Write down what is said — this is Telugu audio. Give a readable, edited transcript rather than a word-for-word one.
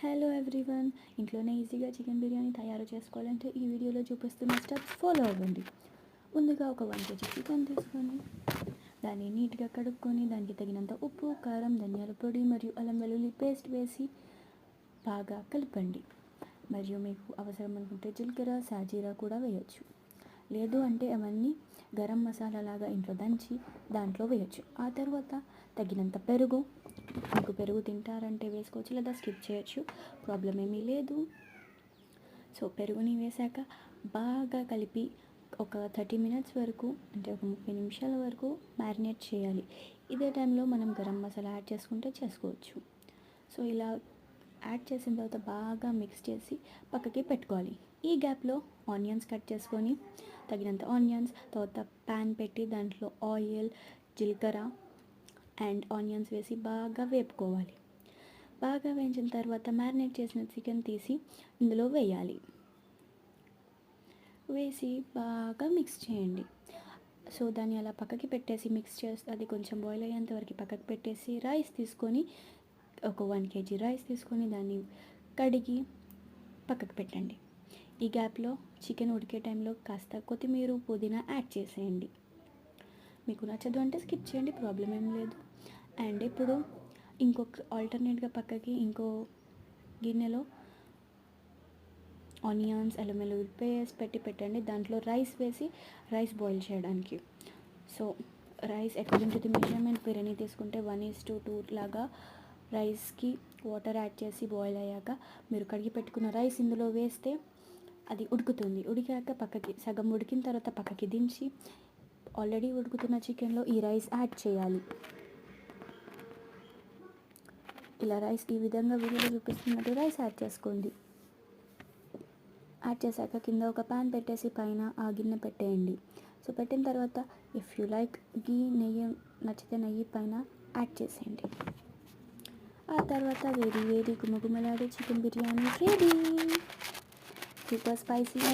హలో ఎవ్రీవన్, ఇంట్లోనే ఈజీగా చికెన్ బిర్యానీ తయారు చేసుకోవాలంటే ఈ వీడియోలో చూపిస్తున్న స్టెప్స్ ఫాలో అవ్వండి. ముందుగా ఒక 1 kg చికెన్ తీసుకొని దాన్ని నీట్గా కడుక్కొని దానికి తగినంత ఉప్పు, కారం, ధనియాల పొడి మరియు అల్లం వెల్లుల్లి పేస్ట్ వేసి బాగా కలపండి. మరియు మీకు అవసరం అనుకుంటే జీలకర్ర, సాజీరా కూడా వేయచ్చు. లేదు అంటే అవన్నీ గరం మసాలా లాగా ఇంట్లో దంచి దాంట్లో వేయచ్చు. ఆ తర్వాత తగినంత పెరుగు, మీకు పెరుగు తింటారంటే వేసుకోవచ్చు, లేదా స్కిప్ చేయొచ్చు, ప్రాబ్లం ఏమీ లేదు. సో పెరుగుని వేసాక బాగా కలిపి ఒక 30 minutes వరకు, అంటే ఒక 30 నిమిషాల వరకు మ్యారినేట్ చేయాలి. ఇదే టైంలో మనం గరం మసాలా యాడ్ చేసుకుంటే చేసుకోవచ్చు. సో ఇలా యాడ్ చేసిన తర్వాత బాగా మిక్స్ చేసి పక్కకి పెట్టుకోవాలి. ఈ గ్యాప్లో ఆనియన్స్ కట్ చేసుకొని తగినంత ఆనియన్స్, తర్వాత ప్యాన్ పెట్టి దాంట్లో ఆయిల్, జీలకర్ర అండ్ ఆనియన్స్ వేసి బాగా వేపుకోవాలి. బాగా వేయించిన తర్వాత మ్యారినేట్ చేసిన చికెన్ తీసి ఇందులో వేయాలి. వేసి బాగా మిక్స్ చేయండి. సో దాన్ని అలా పక్కకి పెట్టేసి మిక్స్ చేసి అది కొంచెం బాయిల్ అయ్యేంత వరకు పక్కకి పెట్టేసి రైస్ తీసుకొని ఒక 1 kg రైస్ తీసుకొని దాన్ని కడిగి పక్కకు పెట్టండి. ఈ గ్యాప్లో చికెన్ ఉడికే టైంలో కాస్త కొత్తిమీర, పుదీనా యాడ్ చేసేయండి. మీకు నచ్చదు అంటే స్కిప్ చేయండి, ప్రాబ్లం ఏం లేదు. అండ్ ఇప్పుడు ఇంకొక ఆల్టర్నేట్గా పక్కకి ఇంకో గిన్నెలో ఆనియన్స్, అల్లం వెల్లుల్లి పేస్ట్ పెట్టండి. దాంట్లో రైస్ వేసి రైస్ బాయిల్ చేయడానికి. So rice according to the measurement biryani తీసుకుంటే 1:2 లాగా రైస్కి వాటర్ యాడ్ చేసి బాయిల్ అయ్యాక మీరు కడిగి పెట్టుకున్న రైస్ ఇందులో వేస్తే అది ఉడుకుతుంది. ఉడికాక పక్కకి సగం ఉడికిన తర్వాత పక్కకి దించి ఆల్రెడీ ఉడుకుతున్న చికెన్లో ఈ రైస్ యాడ్ చేయాలి. ఇలా రైస్ ఈ విధంగా వీడియోలో చూపిస్తున్నట్టు రైస్ యాడ్ చేసుకోండి. యాడ్ చేశాక కింద ఒక ప్యాన్ పెట్టేసి పైన ఆ గిన్నె పెట్టేయండి. సో పెట్టిన తర్వాత ఇఫ్ యూ లైక్ నెయ్యి నచ్చితే నెయ్యి పైన యాడ్ చేసేయండి. ఆ తర్వాత వేడి వేడి గుమగుమలాడే chicken biryani ready. Super spicy